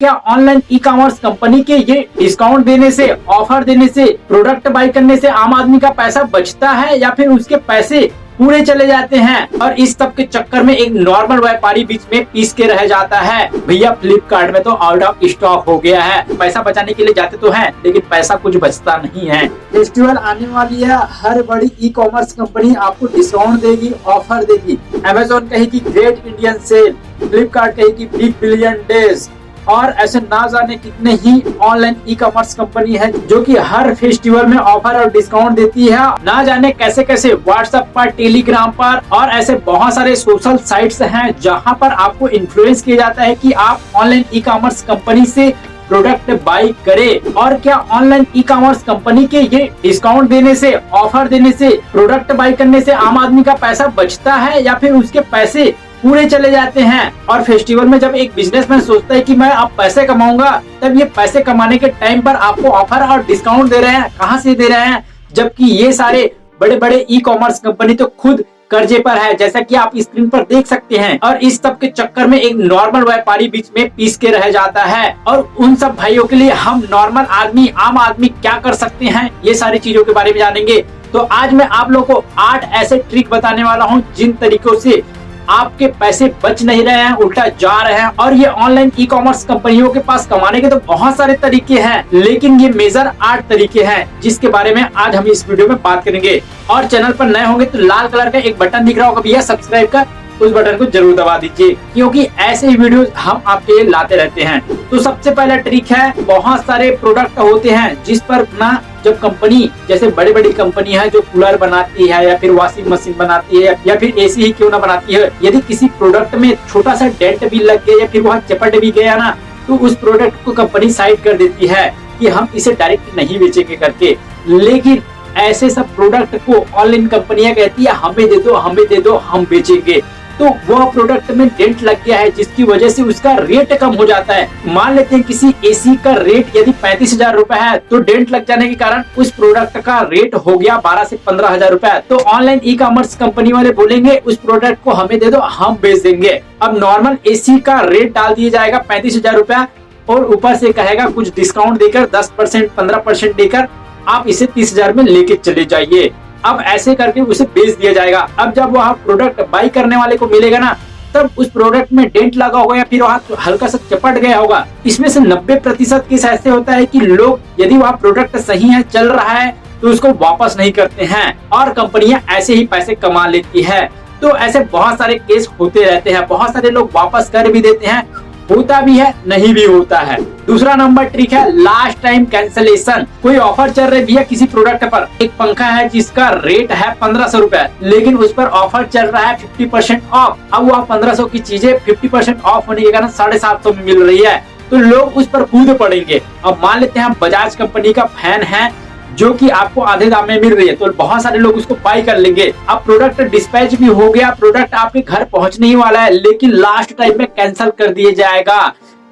क्या online e commerce company के ये डिस्काउंट देने से, ऑफर देने से, प्रोडक्ट बाय करने से आम आदमी का पैसा बचता है या फिर उसके पैसे पूरे चले जाते हैं और इस सब के चक्कर में एक नॉर्मल व्यापारी बीच में पीस के रह जाता है। भैया फ्लिपकार्ट में तो आउट ऑफ स्टॉक हो गया है। पैसा बचाने के लिए जाते तो हैं लेकिन पैसा कुछ बचता नहीं है। फेस्टिवल आने वाली है, हर बड़ी ई कॉमर्स कंपनी आपको डिस्काउंट देगी, ऑफर देगी। अमेजोन कहेगी ग्रेट इंडियन सेल, फ्लिपकार्ट कहेगी बिग बिलियन डेज और ऐसे ना जाने कितने ही ऑनलाइन ई कॉमर्स कंपनी है जो कि हर फेस्टिवल में ऑफर और डिस्काउंट देती है। ना जाने कैसे कैसे व्हाट्सएप पर, टेलीग्राम पर और ऐसे बहुत सारे सोशल साइट्स हैं जहां पर आपको इन्फ्लुएंस किया जाता है कि आप ऑनलाइन ई कॉमर्स कंपनी से प्रोडक्ट बाई करें। और क्या ऑनलाइन ई कॉमर्स कंपनी के ये डिस्काउंट देने से, ऑफर देने से, प्रोडक्ट बाई करने से आम आदमी का पैसा बचता है या फिर उसके पैसे पूरे चले जाते हैं। और फेस्टिवल में जब एक बिजनेसमैन सोचता है कि मैं अब पैसे कमाऊंगा, तब ये पैसे कमाने के टाइम पर आपको ऑफर और डिस्काउंट दे रहे हैं। कहां से दे रहे हैं, जबकि ये सारे बड़े बड़े ई कॉमर्स कंपनी तो खुद कर्जे पर है, जैसा कि आप स्क्रीन पर देख सकते हैं। और इस सब के चक्कर में एक नॉर्मल व्यापारी बीच में पीस के रह जाता है। और उन सब भाइयों के लिए हम नॉर्मल आदमी, आम आदमी क्या कर सकते हैं, ये सारी चीजों के बारे में जानेंगे। तो आज मैं आप लोगों को 8 ऐसे ट्रिक बताने वाला हूँ जिन तरीकों से आपके पैसे बच नहीं रहे हैं, उल्टा जा रहे हैं। और ये ऑनलाइन ई कॉमर्स कंपनियों के पास कमाने के तो बहुत सारे तरीके हैं, लेकिन ये मेजर 8 तरीके हैं जिसके बारे में आज हम इस वीडियो में बात करेंगे। और चैनल पर नए होंगे तो लाल कलर का एक बटन दिख रहा होगा भैया, सब्सक्राइब का, उस बटन को जरूर दबा दीजिए क्योंकि ऐसे ही वीडियो हम आपके लिए लाते रहते हैं। तो सबसे पहला ट्रिक है, बहुत सारे प्रोडक्ट होते हैं जिस पर ना जब कंपनी, जैसे बड़ी बड़ी कंपनी है जो कूलर बनाती है या फिर वॉशिंग मशीन बनाती है या फिर एसी ही क्यों ना बनाती है, यदि किसी प्रोडक्ट में छोटा सा डेंट भी लग गया या फिर वहाँ चपट भी गया ना, तो उस प्रोडक्ट को कंपनी साइड कर देती है कि हम इसे डायरेक्ट नहीं बेचेंगे करके। लेकिन ऐसे सब प्रोडक्ट को ऑनलाइन कंपनियां कहती है हमें दे दो, हमें दे दो, हम बेचेंगे। तो वह प्रोडक्ट में डेंट लग गया है जिसकी वजह से उसका रेट कम हो जाता है। मान लेते हैं किसी एसी का रेट यदि 35,000 रुपए है तो डेंट लग जाने के कारण उस प्रोडक्ट का रेट हो गया 12 से 15,000 रुपए। तो ऑनलाइन ई कॉमर्स कंपनी वाले बोलेंगे उस प्रोडक्ट को हमें दे दो, हम बेच देंगे। अब नॉर्मल एसी का रेट डाल दिया जाएगा 35,000 रुपया और ऊपर से कहेगा कुछ डिस्काउंट देकर 10%, 15% देकर आप इसे 30,000 में लेके चले जाइए। अब ऐसे करके उसे बेच दिया जाएगा। अब जब वह प्रोडक्ट बाई करने वाले को मिलेगा ना, तब उस प्रोडक्ट में डेंट लगा होगा या फिर वहाँ हल्का सा चपट गया होगा। इसमें से 90% केस ऐसे होता है कि लोग, यदि वह प्रोडक्ट सही है, चल रहा है, तो उसको वापस नहीं करते हैं और कंपनियां ऐसे ही पैसे कमा लेती है। तो ऐसे बहुत सारे केस होते रहते हैं, बहुत सारे लोग वापस कर भी देते हैं, होता भी है, नहीं भी होता है। दूसरा नंबर ट्रिक है लास्ट टाइम कैंसलेशन। कोई ऑफर चल रही है किसी प्रोडक्ट पर, एक पंखा है जिसका रेट है 1500 रुपए, लेकिन उस पर ऑफर चल रहा है 50% ऑफ। अब वह 1500 की चीजें 50% ऑफ होने के कारण 750 में मिल रही है, तो लोग उस पर कूद पड़ेंगे। अब मान लेते हैं हम बजाज कंपनी का फैन है जो कि आपको आधे दाम में मिल रही है, तो बहुत सारे लोग उसको बाई कर लेंगे। अब प्रोडक्ट डिस्पैच भी हो गया, प्रोडक्ट आपके घर पहुंचने ही वाला है, लेकिन लास्ट टाइम में कैंसिल कर दिया जाएगा।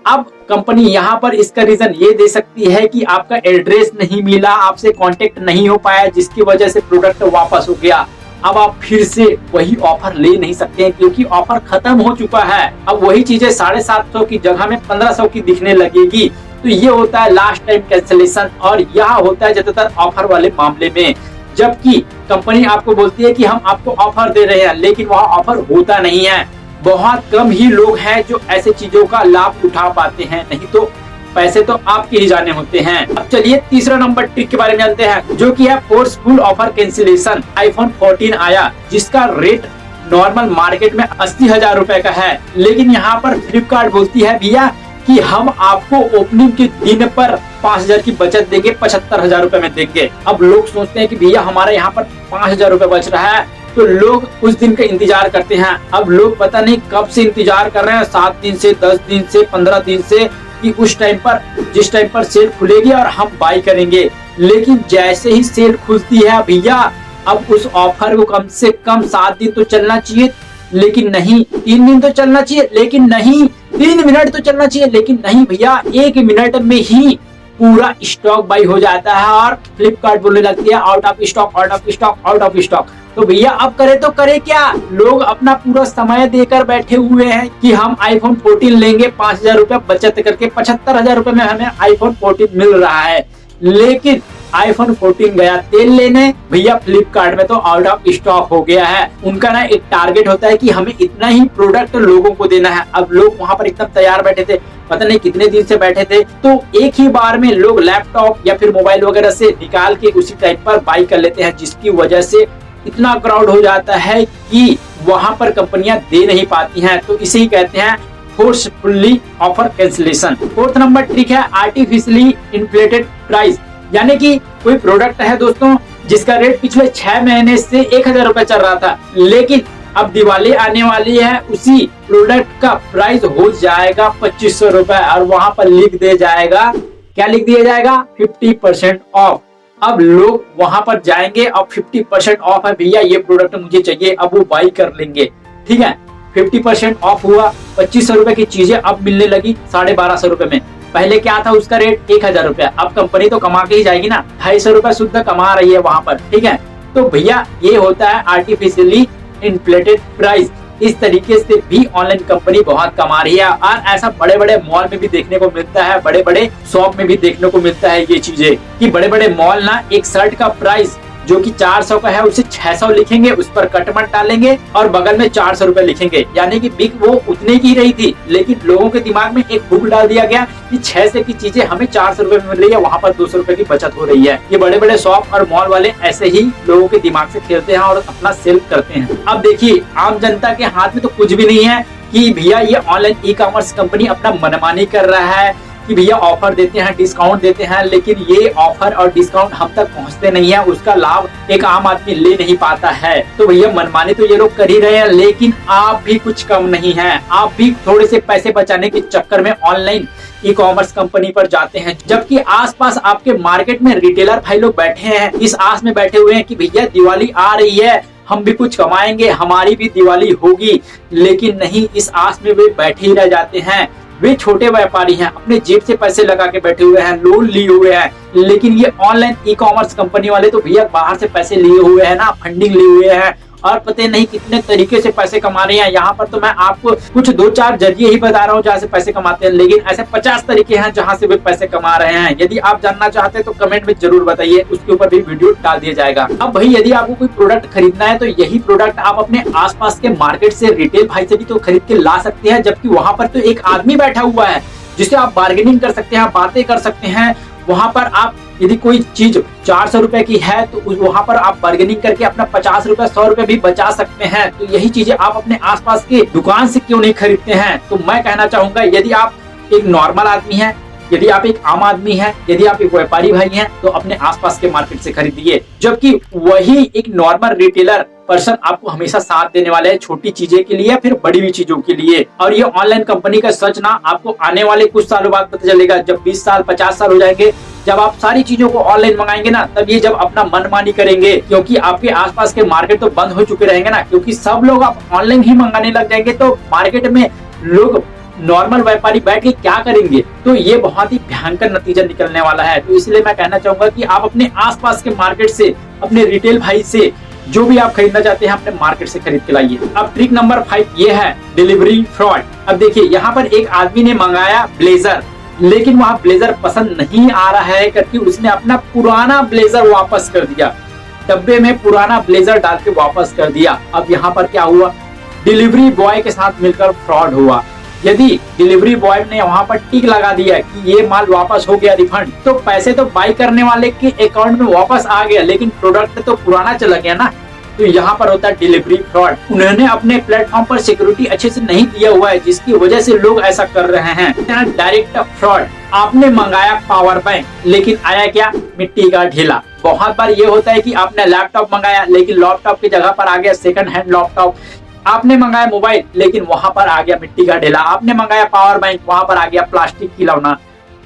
अब कंपनी यहाँ पर इसका रीजन ये दे सकती है कि आपका एड्रेस नहीं मिला, आपसे कांटेक्ट नहीं हो पाया, जिसकी वजह से प्रोडक्ट वापस हो गया। अब आप फिर से वही ऑफर ले नहीं सकते हैं क्योंकि ऑफर खत्म हो चुका है। अब वही चीजें 750 की जगह में 1500 की दिखने लगेगी। तो ये होता है लास्ट टाइम कैंसिलेशन और यह होता है ज्यादातर ऑफर वाले मामले में, जबकि कंपनी आपको बोलती है कि हम आपको ऑफर दे रहे हैं, लेकिन वह ऑफर होता नहीं है। बहुत कम ही लोग हैं जो ऐसे चीजों का लाभ उठा पाते हैं, नहीं तो पैसे तो आपके ही जाने होते हैं। अब चलिए तीसरा नंबर ट्रिक के बारे में जानते हैं, जो कि है फोर्सफुल ऑफर कैंसिलेशन। आईफोन 14 आया जिसका रेट नॉर्मल मार्केट में 80,000 रुपए का है, लेकिन यहाँ पर फ्लिपकार्ट बोलती है भैया कि हम आपको ओपनिंग के दिन पर 5,000 की बचत देंगे, 75,000 रुपए में देंगे। अब लोग सोचते हैं कि भैया हमारे यहाँ पर 5,000 रुपए बच रहा है, तो लोग उस दिन का इंतजार करते हैं। अब लोग पता नहीं कब से इंतजार कर रहे हैं, 7 दिन से, 10 दिन से, 15 दिन से, कि उस टाइम पर, जिस टाइम पर सेल खुलेगी और हम बाई करेंगे। लेकिन जैसे ही सेल खुलती है भैया, अब उस ऑफर को कम से कम 7 दिन तो चलना चाहिए, लेकिन नहीं, 3 दिन तो चलना चाहिए, लेकिन नहीं, 3 मिनट तो चलना चाहिए, लेकिन नहीं भैया, 1 मिनट में ही पूरा स्टॉक बाई हो जाता है और फ्लिपकार्ट बोलने लगती है out of stock, out of stock, out of stock. तो भैया अब करे तो करे क्या, लोग अपना पूरा समय देकर बैठे हुए हैं कि हम आईफोन 14 लेंगे, 5,000 रुपया बचत करके 75,000 रुपए में हमें आईफोन 14 मिल रहा है। लेकिन आईफोन 14 गया तेल लेने, भैया फ्लिपकार्ट में तो आउट ऑफ स्टॉक हो गया है। उनका ना एक टारगेट होता है कि हमें इतना ही प्रोडक्ट लोगों को देना है। अब लोग वहां पर एकदम तैयार बैठे थे, पता नहीं कितने दिन से बैठे थे, तो एक ही बार में लोग लैपटॉप या फिर मोबाइल वगैरह से निकाल के उसी टाइप पर बाई कर लेते हैं, जिसकी वजह से इतना क्राउड हो जाता है कि वहां पर कंपनियां दे नहीं पाती हैं। तो इसे ही कहते हैं forcefully offer cancellation. Fourth number trick है आर्टिफिशियली इन्फ्लेटेड प्राइस, यानी कि कोई प्रोडक्ट है दोस्तों जिसका रेट पिछले 6 महीने से 1,000 रुपए चल रहा था, लेकिन अब दिवाली आने वाली है, उसी प्रोडक्ट का प्राइस हो जाएगा 2,500 रुपए और वहां पर लिख दिया जाएगा, क्या लिख दिया जाएगा, 50% ऑफ। अब लोग वहां पर जाएंगे और 50% ऑफ है भैया, ये प्रोडक्ट मुझे चाहिए, अब वो बाई कर लेंगे। ठीक है, 50% ऑफ हुआ, 2,500 रुपए की चीजें अब मिलने लगी 1,250 रुपए में। पहले क्या था उसका रेट 1,000 रुपया, अब कंपनी तो कमा के ही जाएगी ना, 250 रुपए शुद्ध कमा रही है वहां पर। ठीक है, तो भैया ये होता है आर्टिफिशियली इन्फ्लेटेड प्राइस। इस तरीके से भी ऑनलाइन कंपनी बहुत कमा रही है और ऐसा बड़े बड़े मॉल में भी देखने को मिलता है, बड़े बड़े शॉप में भी देखने को मिलता है ये चीजें, कि बड़े बड़े मॉल ना एक शर्ट का प्राइस जो कि 400 का है उसे 600 लिखेंगे, उस पर कट मट डालेंगे और बगल में 400 रुपए लिखेंगे, यानी कि बिक वो उतने की रही थी, लेकिन लोगों के दिमाग में एक भूख डाल दिया गया कि 600 की चीजें हमें 400 रुपए में मिल रही है, वहां पर 200 रुपए की बचत हो रही है। ये बड़े बड़े शॉप और मॉल वाले ऐसे ही लोगों के दिमाग से खेलते हैं और अपना सेल करते हैं। अब देखिए आम जनता के हाथ में तो कुछ भी नहीं है कि भैया ये ऑनलाइन ई कॉमर्स कंपनी अपना मनमानी कर रहा है कि भैया ऑफर देते हैं, डिस्काउंट देते हैं, लेकिन ये ऑफर और डिस्काउंट हम तक पहुंचते नहीं है, उसका लाभ एक आम आदमी ले नहीं पाता है। तो भैया मनमानी तो ये लोग कर ही रहे हैं, लेकिन आप भी कुछ कम नहीं है, आप भी थोड़े से पैसे बचाने के चक्कर में ऑनलाइन ई कॉमर्स कंपनी पर जाते हैं, जबकि आसपास आपके मार्केट में रिटेलर भाई लोग बैठे हैं, इस आस में बैठे हुए हैं कि भैया दिवाली आ रही है, हम भी कुछ कमाएंगे, हमारी भी दिवाली होगी, लेकिन नहीं, इस आस में वे बैठे ही रह जाते हैं। वे छोटे व्यापारी हैं, अपने जेब से पैसे लगा के बैठे हुए हैं, लोन लिए हुए हैं, लेकिन ये ऑनलाइन ई कॉमर्स कंपनी वाले तो भैया बाहर से पैसे लिए हुए हैं ना, फंडिंग लिए हुए हैं और पता नहीं कितने तरीके से पैसे कमा रहे हैं। यहाँ पर तो मैं आपको कुछ 2-4 जरिए ही बता रहा हूँ जहाँ से पैसे कमाते हैं, लेकिन ऐसे 50 तरीके हैं जहाँ से वे पैसे कमा रहे हैं। यदि आप जानना चाहते हैं तो कमेंट में जरूर बताइए, उसके ऊपर भी वीडियो डाल दिया जाएगा। अब भाई यदि आपको कोई प्रोडक्ट खरीदना है तो यही प्रोडक्ट आप अपने आसपास के मार्केट से, रिटेल भाई से भी तो खरीद के ला सकते हैं, जबकि वहां पर तो एक आदमी बैठा हुआ है जिससे आप बार्गेनिंग कर सकते हैं, बातें कर सकते हैं। वहां पर आप यदि कोई चीज 400 रुपए की है तो वहां पर आप बार्गेनिंग करके अपना 50 रुपए 100 रुपए भी बचा सकते हैं। तो यही चीजें आप अपने आसपास के दुकान से क्यों नहीं खरीदते हैं। तो मैं कहना चाहूंगा यदि आप एक नॉर्मल आदमी हैं, यदि आप एक आम आदमी हैं, यदि आप एक व्यापारी भाई हैं, तो अपने आसपास के मार्केट से खरीदिए, जबकि वही एक नॉर्मल रिटेलर पर्सन आपको हमेशा साथ देने वाले है, छोटी चीजें के लिए फिर बड़ी हुई चीजों के लिए। और ये ऑनलाइन कंपनी का सच ना आपको आने वाले कुछ सालों बाद पता चलेगा, जब 20 साल 50 साल हो जाएंगे, जब आप सारी चीजों को ऑनलाइन मंगाएंगे ना, तब ये जब अपना मनमानी करेंगे, क्योंकि आपके आसपास के मार्केट तो बंद हो चुके रहेंगे ना, क्योंकि सब लोग आप ऑनलाइन ही मंगाने लग जाएंगे, तो मार्केट में लोग नॉर्मल व्यापारी बैठ के क्या करेंगे। तो ये बहुत ही भयंकर नतीजा निकलने वाला है। तो इसलिए मैं कहना चाहूंगा कि आप अपने आसपास के मार्केट से, अपने रिटेल भाई से जो भी आप खरीदना चाहते हैं अपने मार्केट से खरीद के लाइए। अब ट्रिक नंबर 5 ये है डिलीवरी फ्रॉड। अब देखिए यहाँ पर एक आदमी ने मंगाया ब्लेजर, लेकिन वहाँ ब्लेजर पसंद नहीं आ रहा है करके उसने अपना पुराना ब्लेजर वापस कर दिया, डब्बे में पुराना ब्लेजर डाल के वापस कर दिया। अब यहाँ पर क्या हुआ, डिलीवरी बॉय के साथ मिलकर फ्रॉड हुआ। यदि डिलीवरी बॉय ने वहां पर टिक लगा दिया कि ये माल वापस हो गया रिफंड, तो पैसे तो बाई करने वाले के अकाउंट में वापस आ गया, लेकिन प्रोडक्ट तो पुराना चला गया ना। तो यहाँ पर होता है डिलीवरी फ्रॉड। उन्होंने अपने प्लेटफॉर्म पर सिक्योरिटी अच्छे से नहीं दिया हुआ है, जिसकी वजह से लोग ऐसा कर रहे हैं। डायरेक्ट फ्रॉड, आपने मंगाया पावर बैंक, लेकिन आया क्या, मिट्टी का ढेला। बहुत बार ये होता है कि आपने लैपटॉप मंगाया, लेकिन लैपटॉप की जगह पर आ गया सेकंड हैंड लैपटॉप। आपने मंगाया मोबाइल, लेकिन वहां पर आ गया मिट्टी का ढेला। आपने मंगाया पावर बैंक, वहां पर आ गया प्लास्टिक की खिलौना।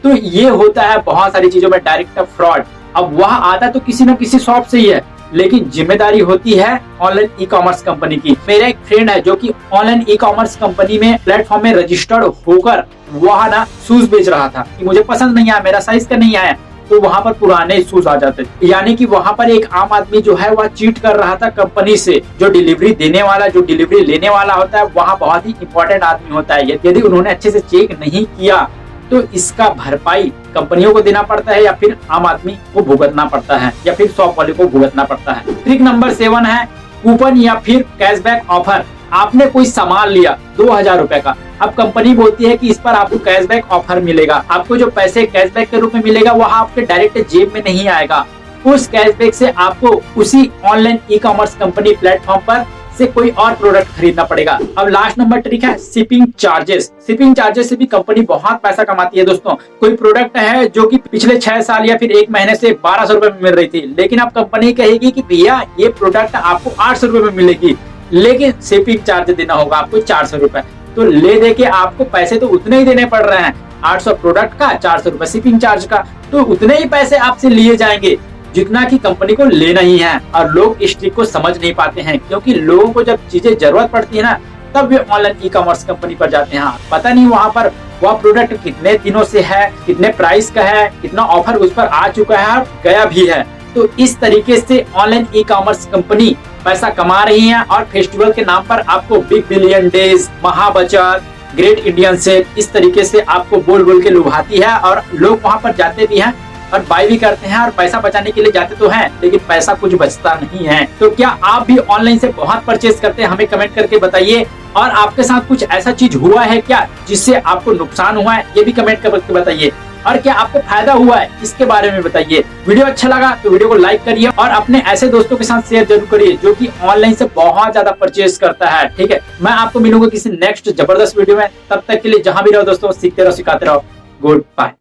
तो ये होता है बहुत सारी चीजों में डायरेक्ट फ्रॉड। अब वह आता तो किसी न किसी शॉप से ही है, लेकिन जिम्मेदारी होती है ऑनलाइन ई कॉमर्स कंपनी की। मेरा एक फ्रेंड है जो कि ऑनलाइन ई कॉमर्स कंपनी में प्लेटफॉर्म में रजिस्टर्ड होकर वहाँ ना शूज बेच रहा था कि मुझे पसंद नहीं आया, मेरा साइज का नहीं आया, तो वहां पर पुराने शूज आ जाते थे। यानी कि वहां पर एक आम आदमी जो है वह चीट कर रहा था कंपनी से। जो डिलीवरी देने वाला, जो डिलीवरी लेने वाला होता है, वहाँ बहुत ही इंपॉर्टेंट आदमी होता है। यदि उन्होंने अच्छे से चेक नहीं किया तो इसका भरपाई कंपनियों को देना पड़ता है या फिर आम आदमी को भुगतना पड़ता है या फिर शॉप वाले को भुगतना पड़ता है। ट्रिक नंबर 7 है कूपन या फिर कैशबैक ऑफर। आपने कोई सामान लिया 2000 रुपए का, अब कंपनी बोलती है कि इस पर आपको कैशबैक ऑफर मिलेगा। आपको जो पैसे कैशबैक के रूप में मिलेगा वह आपके डायरेक्ट जेब में नहीं आएगा। उस कैशबैक से आपको उसी online e commerce company platform पर से कोई और प्रोडक्ट खरीदना पड़ेगा। अब लास्ट नंबर ट्रिक है शिपिंग चार्जेस। शिपिंग चार्जेस से भी कंपनी बहुत पैसा कमाती है दोस्तों। कोई प्रोडक्ट है जो कि पिछले 6 साल या फिर 1 महीने से 1200 रुपए में मिल रही थी, लेकिन अब कंपनी कहेगी कि भैया ये प्रोडक्ट आपको 800 रुपए में मिलेगी, लेकिन शिपिंग चार्ज देना होगा आपको 400 रुपए। तो ले दे के आपको पैसे तो उतने ही देने पड़ रहे हैं, 800 प्रोडक्ट का, 400 रुपए शिपिंग चार्ज का, तो उतने ही पैसे आपसे लिए जाएंगे जितना कि कंपनी को लेना ही है। और लोग इस ट्रिक को समझ नहीं पाते हैं, क्योंकि लोगों को जब चीजें जरूरत पड़ती है ना, तब वे ऑनलाइन ई कॉमर्स कंपनी पर जाते हैं। पता नहीं वहां पर वह प्रोडक्ट कितने दिनों से है, कितने प्राइस का है, कितना ऑफर उस पर आ चुका है और गया भी है। तो इस तरीके से ऑनलाइन ई कॉमर्स कंपनी पैसा कमा रही है और फेस्टिवल के नाम पर आपको big billion days, Mahabachat, great Indian sale, इस तरीके से आपको बोल बोल के लुभाती है। और लोग वहां पर जाते भी हैं और बाय भी करते हैं और पैसा बचाने के लिए जाते तो हैं, लेकिन पैसा कुछ बचता नहीं है। तो क्या आप भी ऑनलाइन से बहुत परचेज करते हैं? हमें कमेंट करके बताइए। और आपके साथ कुछ ऐसा चीज हुआ है क्या जिससे आपको नुकसान हुआ है, ये भी कमेंट करके बताइए। और क्या आपको फायदा हुआ है, इसके बारे में बताइए। वीडियो अच्छा लगा तो वीडियो को लाइक करिए और अपने ऐसे दोस्तों के साथ शेयर जरूर करिए जो कि ऑनलाइन से बहुत ज्यादा परचेज करता है। ठीक है, मैं आपको मिलूंगा किसी नेक्स्ट जबरदस्त वीडियो में। तब तक के लिए जहां भी रहो दोस्तों, सीखते रहो, सिखाते रहो। Good bye.